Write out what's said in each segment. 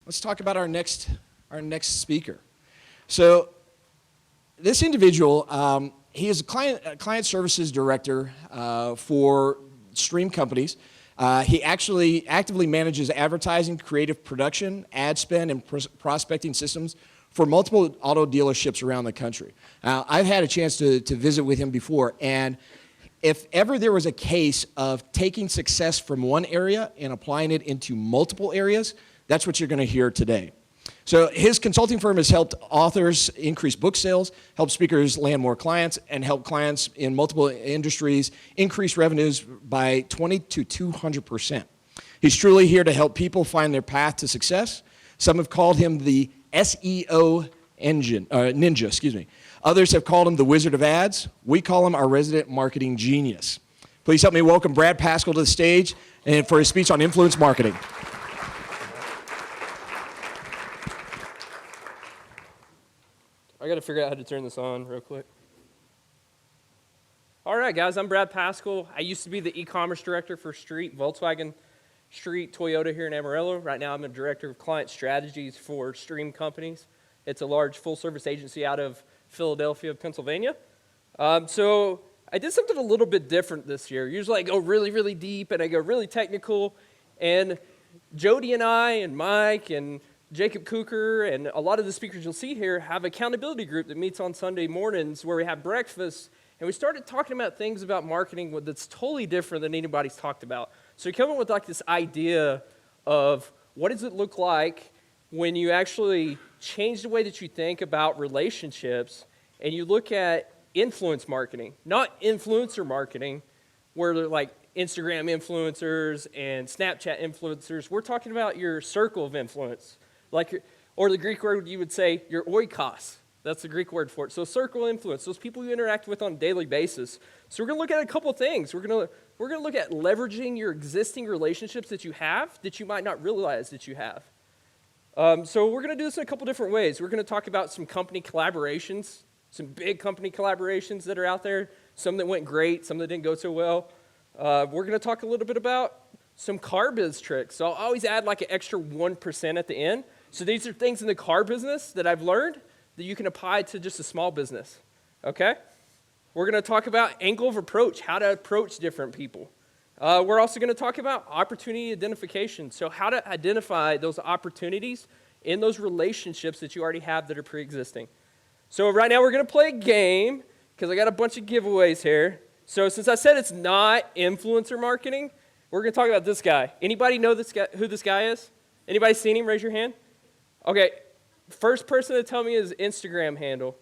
let's talk about our next speaker. So this individual, he is a client services director for stream companies. He actually actively manages advertising, creative production, ad spend, and prospecting systems for multiple auto dealerships around the country. I've had a chance to visit with him before, and if ever there was a case of taking success from one area and applying it into multiple areas, that's what you're going to hear today. So his consulting firm has helped authors increase book sales, help speakers land more clients, and help clients in multiple industries increase revenues by 20 to 200%. He's truly here to help people find their path to success. Some have called him the SEO ninja. Others have called him the Wizard of Ads. We call him our resident marketing genius. Please help me welcome Brad Paschal to the stage and for his speech on influence marketing. I got to figure out how to turn this on real quick. All right, guys, I'm Brad Paschal. I used to be the e-commerce director for Volkswagen Street Toyota here in Amarillo. Right now, I'm the director of client strategies for Stream Companies. It's a large full-service agency out of Philadelphia, Pennsylvania. So I did something a little bit different this year. Usually I go really, really deep and I go really technical. And Jody and I and Mike and Jacob Cooker and a lot of the speakers you'll see here have an accountability group that meets on Sunday mornings where we have breakfast. And we started talking about things about marketing that's totally different than anybody's talked about. So we come up with like this idea of what does it look like when you actually change the way that you think about relationships and you look at influence marketing, not influencer marketing, where they're like Instagram influencers and Snapchat influencers. We're talking about your circle of influence, or the Greek word you would say, your oikos. That's the Greek word for it. So circle influence, those people you interact with on a daily basis. So we're going to look at a couple things. We're going to look at leveraging your existing relationships that you have that you might not realize that you have. So we're going to do this in a couple different ways. We're going to talk about some company collaborations, some big company collaborations that are out there, some that went great, some that didn't go so well. We're going to talk a little bit about some car biz tricks. So I'll always add like an extra 1% at the end. So these are things in the car business that I've learned that you can apply to just a small business, okay? We're going to talk about angle of approach, how to approach different people. We're also going to talk about opportunity identification, so how to identify those opportunities in those relationships that you already have that are pre-existing. So right now we're going to play a game because I got a bunch of giveaways here. So since I said it's not influencer marketing, we're going to talk about this guy. Anybody know this guy, who this guy is? Anybody seen him? Raise your hand. Okay, first person to tell me his Instagram handle.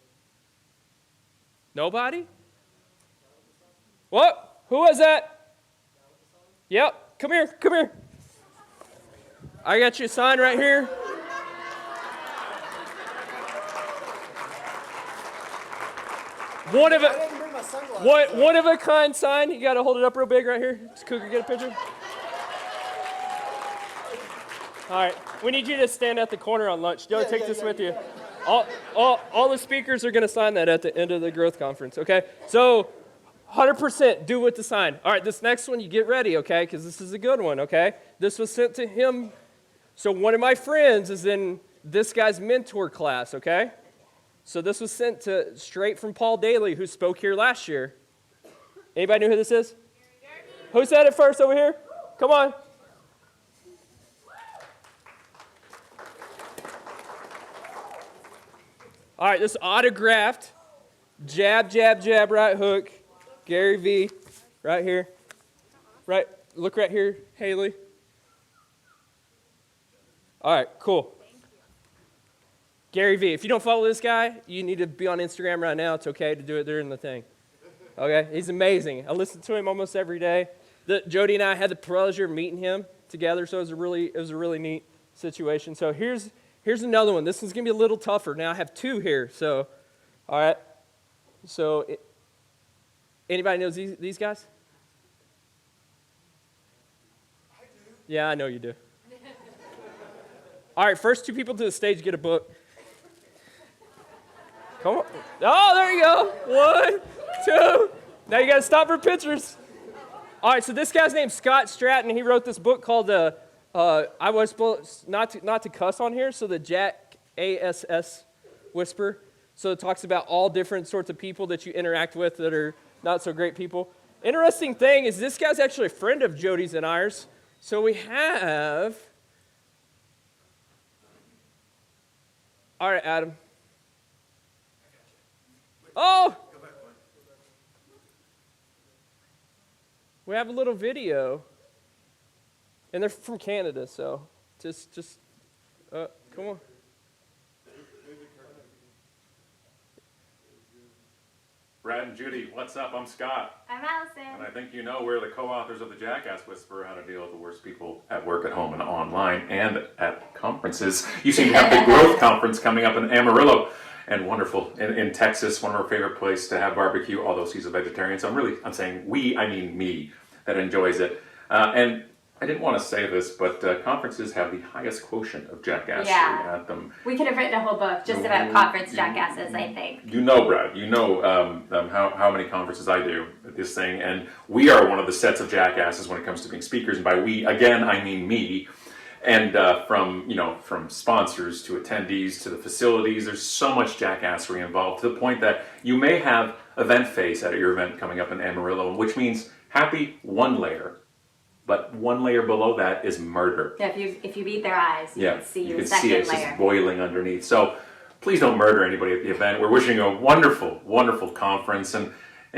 Nobody? What? Who was that? Yep, come here. I got you a sign right here. One of a kind sign. You got to hold it up real big right here. Does Cougar get a picture? All right, we need you to stand at the corner on lunch. Joe, take this with you. All the speakers are going to sign that at the end of the growth conference, okay? So 100% do with the sign. All right, this next one, you get ready, okay, because this is a good one, okay? This was sent to him. So one of my friends is in this guy's mentor class, okay? So this was sent to straight from Paul Daly, who spoke here last year. Anybody know who this is? Who said it first over here? Come on. All right, this autographed, jab, jab, jab, right hook, Gary V, right here. Right, look right here, Haley. All right, cool. Gary V, if you don't follow this guy, you need to be on Instagram right now. It's okay to do it during the thing. Okay, he's amazing. I listen to him almost every day. Jody and I had the pleasure of meeting him together, so it was a really neat situation. So here's another one. This one's going to be a little tougher. Now I have two here. So, all right. So, anybody knows these guys? I do. Yeah, I know you do. All right, first two people to the stage get a book. Come on. Oh, there you go. 1, 2. Now you got to stop for pictures. All right, so this guy's name's Scott Stratton. He wrote this book called I was supposed not to cuss on here, so the Jack ASS whisper. So it talks about all different sorts of people that you interact with that are not so great people. Interesting thing is this guy's actually a friend of Jody's and ours. So we have, all right, Adam. Oh, we have a little video, and they're from Canada, so just come on. Brad and Judy, what's up? I'm Scott. I'm Allison. And I think you know we're the co-authors of the Jackass Whisperer, How to Deal with the Worst People at Work, at Home, and Online, and at conferences. You seem to have the Growth Conference coming up in Amarillo, and wonderful, in Texas, one of our favorite places to have barbecue, although she's a vegetarian. So I'm saying we, I mean me, that enjoys it. And I didn't want to say this, but conferences have the highest quotient of jackassery at them. We could have written a whole book just about conference jackasses, I think. You know, Brad, you know how many conferences I do at this thing, and we are one of the sets of jackasses when it comes to being speakers, and by we, again, I mean me. And from sponsors to attendees to the facilities, there's so much jackassery involved, to the point that you may have event face at your event coming up in Amarillo, which means happy one layer. But one layer below that is murder. Yeah, if you beat their eyes, you can see the second it's layer. just boiling underneath. So please don't murder anybody at the event. We're wishing you a wonderful, wonderful conference, and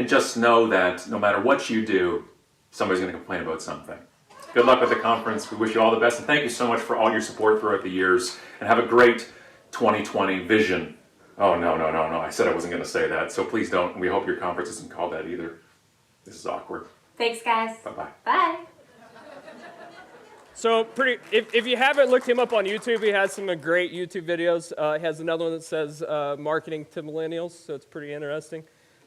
just know that no matter what you do, somebody's going to complain about something. Good luck with the conference. We wish you all the best, and thank you so much for all your support throughout the years, and have a great 2020 vision. Oh, no. I said I wasn't going to say that, so please don't. We hope your conference isn't called that either. This is awkward. Thanks, guys. Bye-bye. Bye. So if you haven't looked him up on YouTube, he has some great YouTube videos. He has another one that says marketing to millennials, so it's pretty interesting.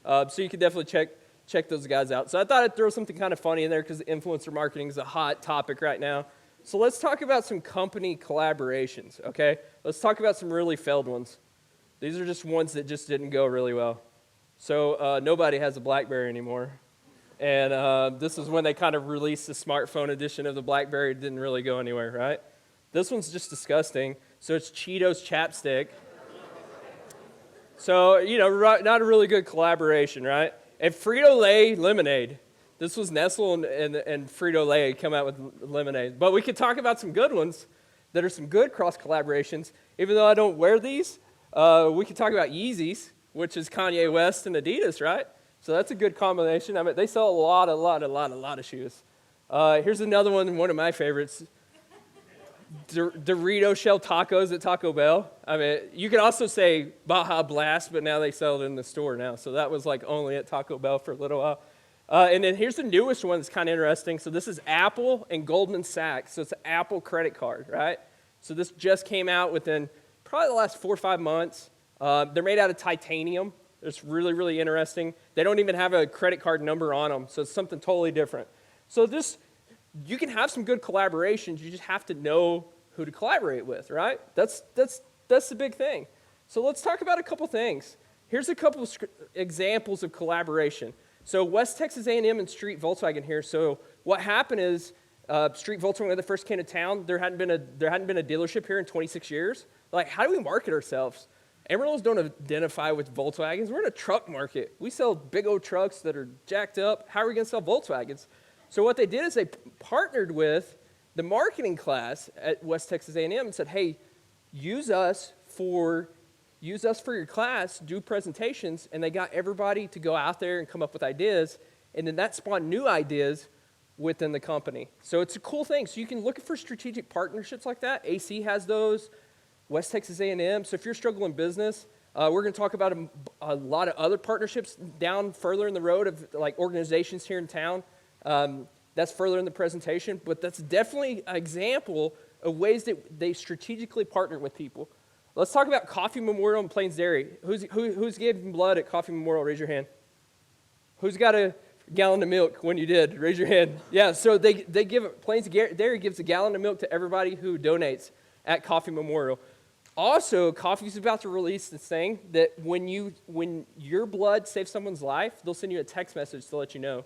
So you can definitely check those guys out. So I thought I'd throw something kind of funny in there because influencer marketing is a hot topic right now. So let's talk about some company collaborations, okay? Let's talk about some really failed ones. These are just ones that just didn't go really well. So nobody has a BlackBerry anymore. And this is when they kind of released the smartphone edition of the BlackBerry. It didn't really go anywhere, right? This one's just disgusting. So it's Cheetos chapstick. So, not a really good collaboration, right? And Frito-Lay lemonade. This was Nestle and Frito-Lay come out with lemonade. But we could talk about some good ones that are some good cross collaborations. Even though I don't wear these, we could talk about Yeezys, which is Kanye West and Adidas, right? So that's a good combination. I mean, they sell a lot of shoes. Here's another one of my favorites. Dorito shell tacos at Taco Bell. I mean, you can also say Baja Blast, but now they sell it in the store now. So that was like only at Taco Bell for a little while. And then here's the newest one that's kind of interesting. So this is Apple and Goldman Sachs. So it's an Apple credit card, right? So this just came out within probably the last 4 or 5 months. They're made out of titanium. It's really, really interesting. They don't even have a credit card number on them, so it's something totally different. So you can have some good collaborations. You just have to know who to collaborate with, right? That's the big thing. So let's talk about a couple things. Here's a couple of examples of collaboration. So West Texas A&M and Street Volkswagen here. So what happened is Street Volkswagen, when they first came to town, there hadn't been a dealership here in 26 years. Like, how do we market ourselves? Amarillos don't identify with Volkswagens. We're in a truck market. We sell big old trucks that are jacked up. How are we going to sell Volkswagens? So what they did is they partnered with the marketing class at West Texas A&M and said, hey, use us for your class, do presentations, and they got everybody to go out there and come up with ideas, and then that spawned new ideas within the company. So it's a cool thing. So you can look for strategic partnerships like that. AC has those. West Texas A&M. So if you're struggling in business, we're going to talk about a lot of other partnerships down further in the road of like organizations here in town. That's further in the presentation, but that's definitely an example of ways that they strategically partner with people. Let's talk about Coffee Memorial and Plains Dairy. Who's giving blood at Coffee Memorial? Raise your hand. Who's got a gallon of milk when you did? Raise your hand. Yeah, so they give, Plains Dairy gives a gallon of milk to everybody who donates at Coffee Memorial. Also, Coffee's about to release this thing that when your blood saves someone's life, they'll send you a text message to let you know.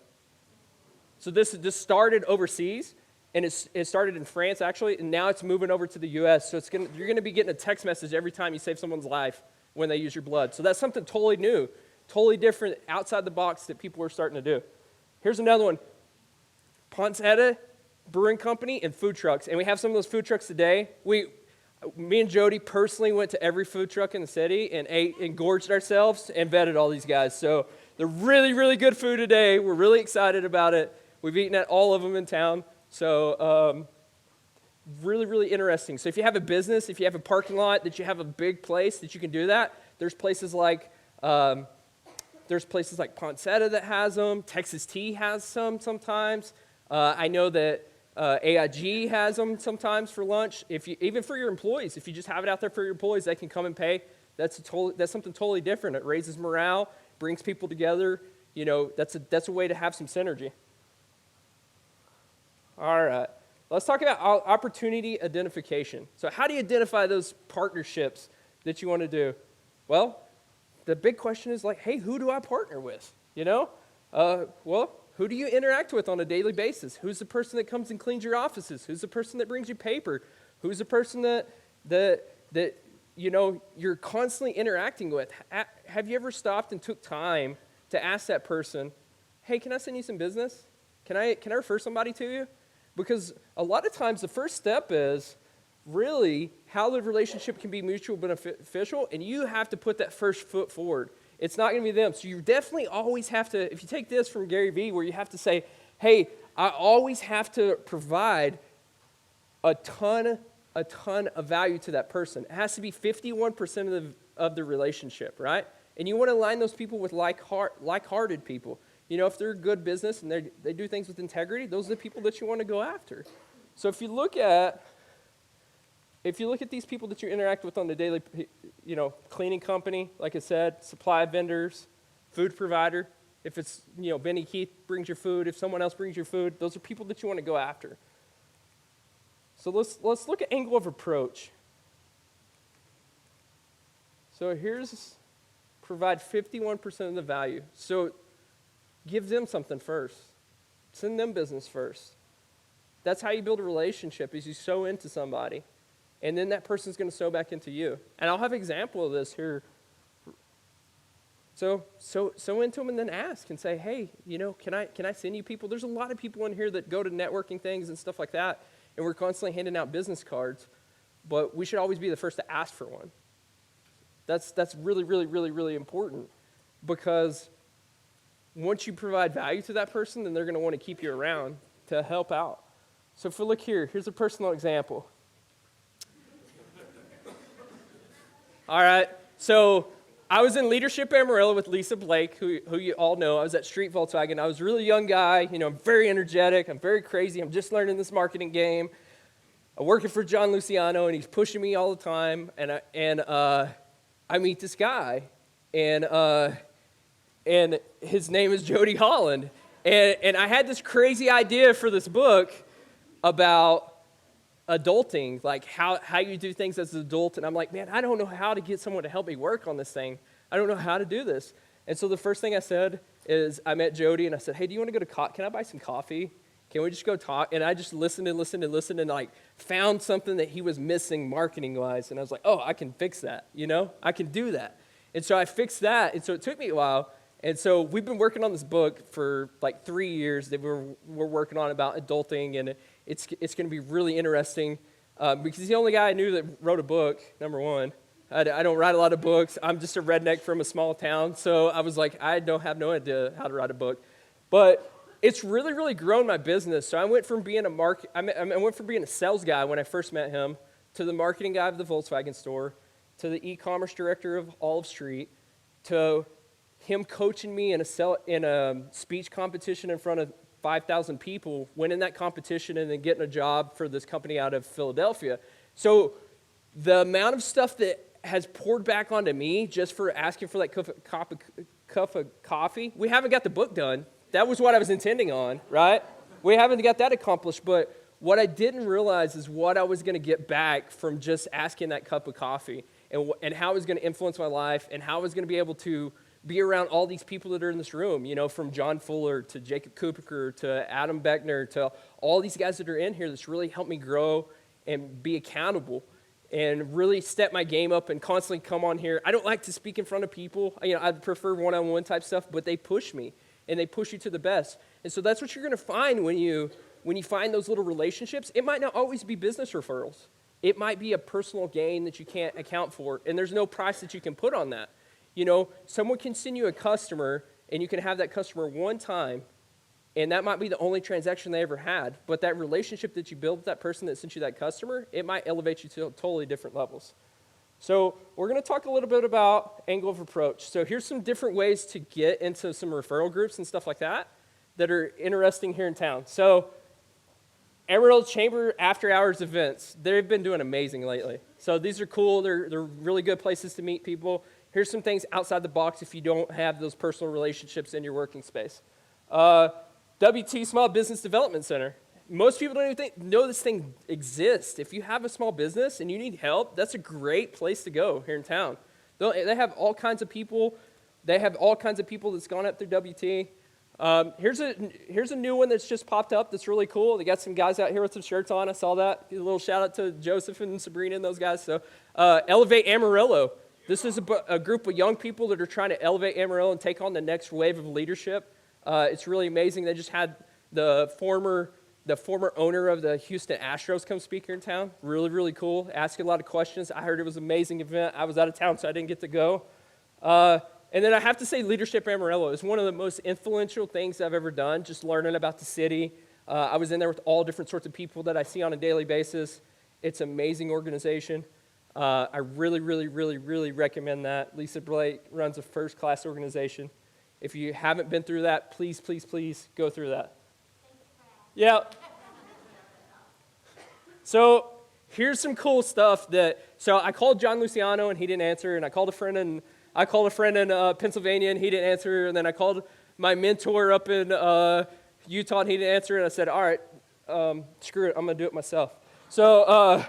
So this started overseas, and it started in France, actually, and now it's moving over to the U.S., so you're going to be getting a text message every time you save someone's life when they use your blood. So that's something totally new, totally different, outside the box that people are starting to do. Here's another one. Poinsettia Brewing Company and food trucks, and we have some of those food trucks today. Me and Jody personally went to every food truck in the city and ate and gorged ourselves and vetted all these guys. So they're really, really good food today. We're really excited about it. We've eaten at all of them in town. So really, really interesting. So if you have a business, if you have a parking lot, that you have a big place that you can do that, there's places like Poinsettia that has them. Texas Tea has some sometimes. I know that AIG has them sometimes for lunch. Even for your employees, if you just have it out there for your employees, they can come and pay. That's something totally different. It raises morale, brings people together. That's a way to have some synergy. All right, let's talk about opportunity identification. So how do you identify those partnerships that you want to do? Well, the big question is like, hey, who do I partner with? Who do you interact with on a daily basis? Who's the person that comes and cleans your offices? Who's the person that brings you paper? Who's the person that you're constantly interacting with? Have you ever stopped and took time to ask that person, hey, can I send you some business? Can I refer somebody to you? Because a lot of times the first step is really how the relationship can be mutually beneficial, and you have to put that first foot forward. It's not going to be them. So you definitely always have to, if you take this from Gary Vee, where you have to say, hey, I always have to provide a ton of value to that person. It has to be 51% of the relationship, right? And you want to align those people with like-hearted people. If they're a good business and they do things with integrity, those are the people that you want to go after. So if you look at these people that you interact with on the daily, cleaning company, like I said, supply vendors, food provider, if it's, Benny Keith brings your food, if someone else brings your food, those are people that you want to go after. So let's look at angle of approach. So here's provide 51% of the value. So give them something first. Send them business first. That's how you build a relationship, is you sow into somebody. And then that person's going to sow back into you. And I'll have an example of this here. So into them and then ask and say, hey, can I send you people? There's a lot of people in here that go to networking things and stuff like that, and we're constantly handing out business cards, but we should always be the first to ask for one. That's really, really, really, really important, because once you provide value to that person, then they're going to want to keep you around to help out. So if we look here, here's a personal example. All right, so I was in leadership Amarillo with Lisa Blake, who you all know. I was at Street Volkswagen. I was a really young guy. I'm very energetic. I'm very crazy. I'm just learning this marketing game. I'm working for John Luciano, and he's pushing me all the time. And I meet this guy, and his name is Jody Holland. And I had this crazy idea for this book about adulting, like how you do things as an adult. And I'm like, man, I don't know how to get someone to help me work on this thing. I don't know how to do this. And so the first thing I said is I met Jody and I said, hey, do you want to go to can I buy some coffee? Can we just go talk? And I just listened and like found something that he was missing marketing wise. And I was like, oh, I can fix that. I can do that. And so I fixed that. And so it took me a while. And so we've been working on this book for like 3 years that we're working on about adulting, and it's going to be really interesting because he's the only guy I knew that wrote a book, number one. I don't write a lot of books. I'm just a redneck from a small town, so I was like, I don't have no idea how to write a book. But it's really, really grown my business. So I went from being a sales guy when I first met him to the marketing guy of the Volkswagen store, to the e-commerce director of Olive Street, to him coaching me in a speech competition in front of 5,000 people, winning that competition, and then getting a job for this company out of Philadelphia. So the amount of stuff that has poured back onto me just for asking for that cup of coffee, we haven't got the book done. That was what I was intending on, right? We haven't got that accomplished, but what I didn't realize is what I was going to get back from just asking that cup of coffee, and how it was going to influence my life, and how I was going to be able to be around all these people that are in this room, from John Fuller to Jacob Cooper to Adam Beckner to all these guys that are in here that's really helped me grow and be accountable and really step my game up and constantly come on here. I don't like to speak in front of people. I prefer one-on-one type stuff, but they push me, and they push you to the best. And so that's what you're going to find when you find those little relationships. It might not always be business referrals. It might be a personal gain that you can't account for, and there's no price that you can put on that. Someone can send you a customer, and you can have that customer one time, and that might be the only transaction they ever had, but that relationship that you build with that person that sent you that customer, it might elevate you to totally different levels. So we're going to talk a little bit about angle of approach. So here's some different ways to get into some referral groups and stuff like that are interesting here in town. So Amarillo Chamber after hours events, they've been doing amazing lately. So these are cool. They're really good places to meet people. Here's some things outside the box if you don't have those personal relationships in your working space. WT Small Business Development Center. Most people don't even know this thing exists. If you have a small business and you need help, that's a great place to go here in town. They have all kinds of people. They have all kinds of people that's gone up through WT. Here's a new one that's just popped up that's really cool. They got some guys out here with some shirts on. I saw that. A little shout out to Joseph and Sabrina and those guys. So Elevate Amarillo. This is a group of young people that are trying to elevate Amarillo and take on the next wave of leadership. It's really amazing. They just had the former owner of the Houston Astros come speak here in town. Really, really cool. Asking a lot of questions. I heard it was an amazing event. I was out of town, so I didn't get to go. And then I have to say Leadership Amarillo is one of the most influential things I've ever done, just learning about the city. I was in there with all different sorts of people that I see on a daily basis. It's an amazing organization. I really, really, really, really recommend that. Lisa Blake runs a first-class organization. If you haven't been through that, please, please, please go through that. Yeah. So here's some cool stuff so I called John Luciano and he didn't answer, and I called a friend in Pennsylvania and he didn't answer, and then I called my mentor up in Utah and he didn't answer, and I said, all right, screw it, I'm going to do it myself. So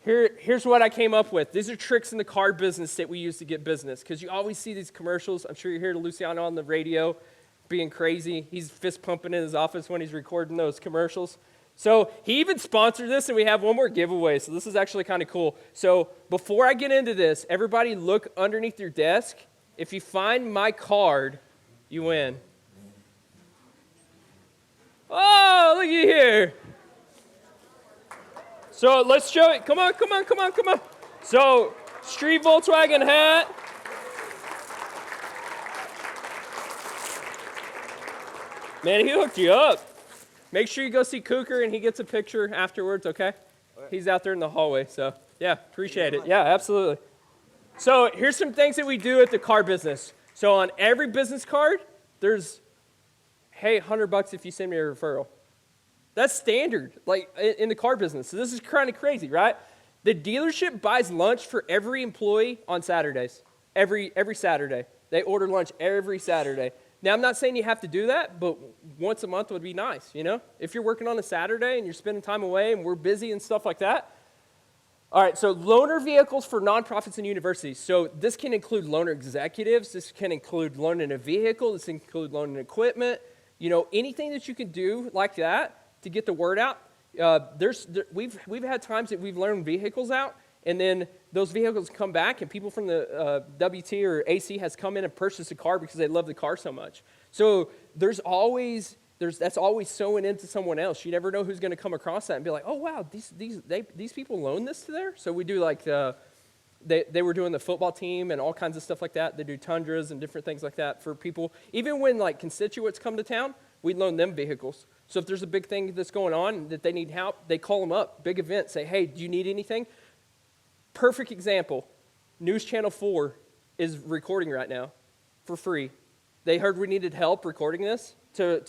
here's what I came up with. These are tricks in the car business that we use to get business, because you always see these commercials. I'm sure you hear Luciano on the radio being crazy. He's fist pumping in his office when he's recording those commercials. So he even sponsored this, and we have one more giveaway. So this is actually kind of cool. So before I get into this, everybody look underneath your desk. If you find my card, you win. Oh, look at here. So let's show it. Come on. So street Volkswagen hat. Man, he hooked you up. Make sure you go see Cooker and he gets a picture afterwards, okay? He's out there in the hallway, so yeah, appreciate it. Yeah, absolutely. So here's some things that we do at the car business. So on every business card, there's, hey, $100 if you send me a referral. That's standard, like in the car business. So this is kind of crazy, right? The dealership buys lunch for every employee on Saturdays. Every Saturday. They order lunch every Saturday. Now, I'm not saying you have to do that, but once a month would be nice, If you're working on a Saturday and you're spending time away and we're busy and stuff like that. All right, so loaner vehicles for nonprofits and universities. So this can include loaner executives. This can include loaning a vehicle. This can include loaning equipment. Anything that you can do like that to get the word out. We've had times that we've loaned vehicles out, and then those vehicles come back, and people from the WT or AC has come in and purchased a car because they love the car so much. So that's always sewing into someone else. You never know who's going to come across that and be like, oh wow, these people loan this to there. So we do like they were doing the football team and all kinds of stuff like that. They do Tundras and different things like that for people. Even when like constituents come to town, we loan them vehicles. So if there's a big thing that's going on that they need help, they call them up. Big event, say, hey, do you need anything? Perfect example. News Channel 4 is recording right now for free. They heard we needed help recording this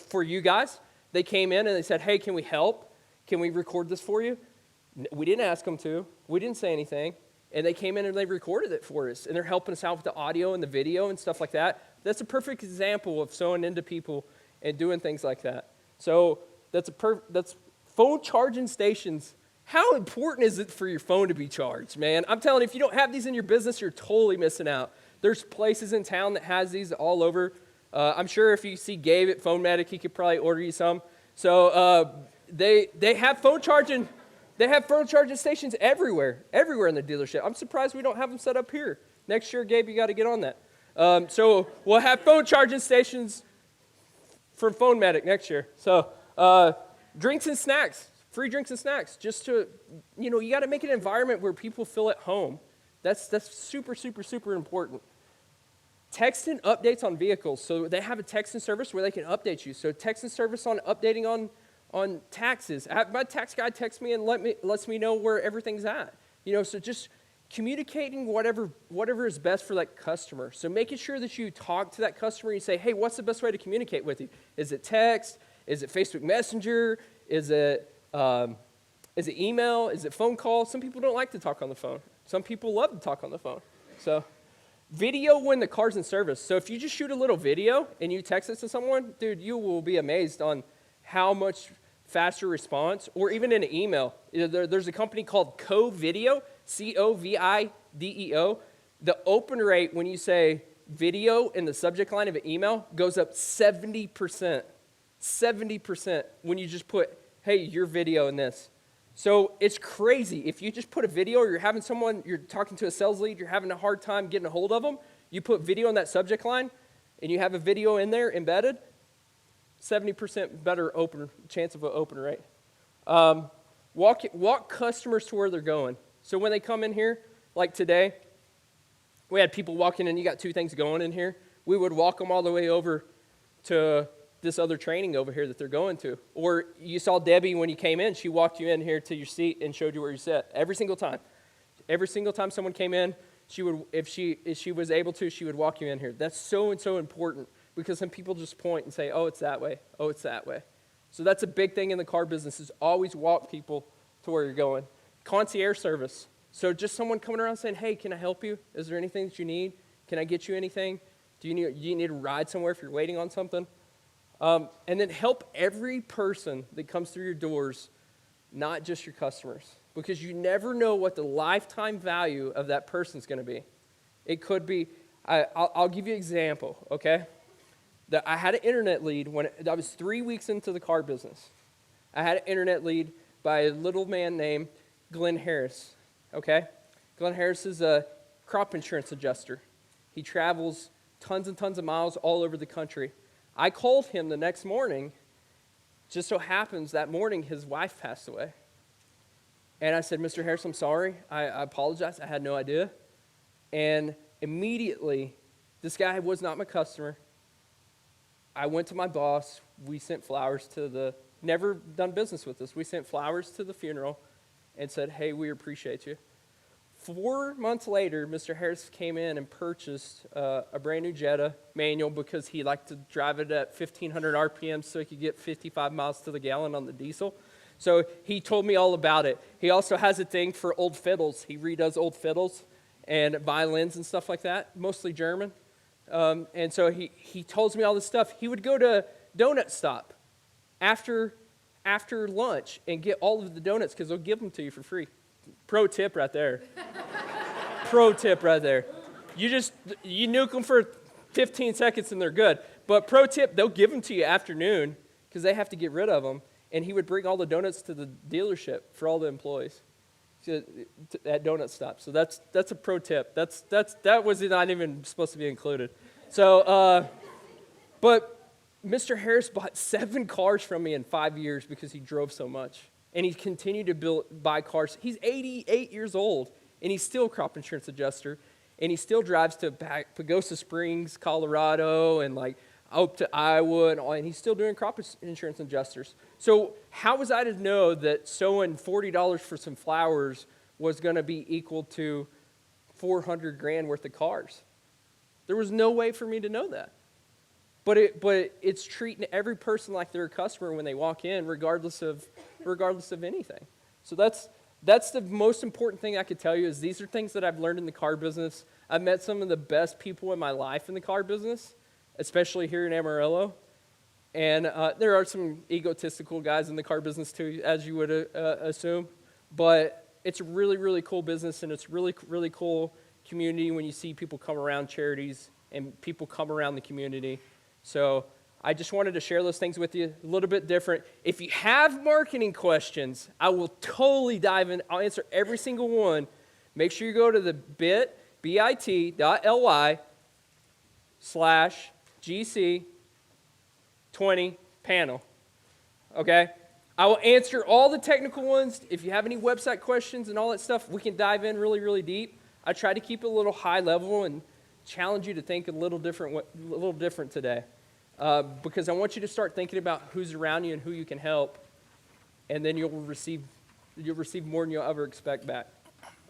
for you guys. They came in and they said, hey, can we help? Can we record this for you? We didn't ask them to. We didn't say anything. And they came in and they recorded it for us. And they're helping us out with the audio and the video and stuff like that. That's a perfect example of sewing into people and doing things like that. So that's phone charging stations. How important is it for your phone to be charged, man? I'm telling you, if you don't have these in your business, you're totally missing out. There's places in town that has these all over. I'm sure if you see Gabe at Phone Medic, he could probably order you some. So they have phone charging. They have phone charging stations everywhere in the dealership. I'm surprised we don't have them set up here. Next year, Gabe, you got to get on that. So we'll have phone charging stations from Phone Medic next year. So drinks and snacks, free drinks and snacks, just to, you got to make an environment where people feel at home. That's super, super, super important. Text and updates on vehicles. So they have a texting service where they can update you. So texting service on updating on taxes. My tax guy texts me and lets me know where everything's at. So just communicating whatever is best for that customer. So making sure that you talk to that customer and you say, hey, what's the best way to communicate with you? Is it text? Is it Facebook Messenger? Is it email? Is it phone call? Some people don't like to talk on the phone. Some people love to talk on the phone. So video when the car's in service. So if you just shoot a little video and you text it to someone, dude, you will be amazed on how much faster response, or even in an email. There's a company called Covideo, Covideo. The open rate when you say video in the subject line of an email goes up 70%. 70% when you just put, hey, your video in this. So it's crazy. If you just put a video, or you're talking to a sales lead, you're having a hard time getting a hold of them, you put video in that subject line, and you have a video in there embedded, 70% better chance of an open rate. Walk customers to where they're going. So when they come in here, like today, we had people walking in, you got two things going in here. We would walk them all the way over to this other training over here that they're going to. Or you saw Debbie when you came in, she walked you in here to your seat and showed you where you sat every single time. Every single time someone came in, she would, if she was able to, she would walk you in here. That's so and so important, because some people just point and say, oh, it's that way. Oh, it's that way. So that's a big thing in the car business, is always walk people to where you're going. Concierge service. So just someone coming around saying, hey, can I help you? Is there anything that you need? Can I get you anything? Do you need a ride somewhere if you're waiting on something? And then help every person that comes through your doors, not just your customers, because you never know what the lifetime value of that person is going to be. It could be, I'll give you an example, okay? That I had an internet lead when I was 3 weeks into the car business. I had an internet lead by a little man named Glenn Harris, okay? Glenn Harris is a crop insurance adjuster. He travels tons and tons of miles all over the country. I called him the next morning. Just so happens that morning his wife passed away. And I said, Mr. Harris, I'm sorry. I apologize. I had no idea. And immediately, this guy was not my customer. I went to my boss. We sent flowers to never done business with us. We sent flowers to the funeral and said, hey, we appreciate you. 4 months later, Mr. Harris came in and purchased a brand new Jetta manual, because he liked to drive it at 1,500 RPM so he could get 55 miles to the gallon on the diesel. So he told me all about it. He also has a thing for old fiddles. He redoes old fiddles and violins and stuff like that, mostly German. And so he tells me all this stuff. He would go to Donut Stop after lunch and get all of the donuts, because they'll give them to you for free. Pro tip right there. Pro tip right there. You nuke them for 15 seconds and they're good. But pro tip, they'll give them to you afternoon, because they have to get rid of them. And he would bring all the donuts to the dealership for all the employees at Donut Stop. So that's a pro tip. That was not even supposed to be included. So, but Mr. Harris bought 7 cars from me in 5 years because he drove so much. And he continued to buy cars. He's 88 years old, and he's still a crop insurance adjuster, and he still drives to Pagosa Springs, Colorado, and like up to Iowa, and he's still doing crop insurance adjusters. So how was I to know that sewing $40 for some flowers was going to be equal to $400,000 worth of cars? There was no way for me to know that. But it's treating every person like they're a customer when they walk in, regardless of anything. So that's the most important thing I could tell you, is these are things that I've learned in the car business. I've met some of the best people in my life in the car business, especially here in Amarillo. And there are some egotistical guys in the car business too, as you would assume. But it's a really, really cool business, and it's really, really cool community when you see people come around charities and people come around the community. So I just wanted to share those things with you, a little bit different. If you have marketing questions, I will totally dive in. I'll answer every single one. Make sure you go to the bit.ly/GC20 panel, okay? I will answer all the technical ones. If you have any website questions and all that stuff, we can dive in really, really deep. I try to keep it a little high level and challenge you to think a little different today, because I want you to start thinking about who's around you and who you can help, and then you'll receive more than you'll ever expect back.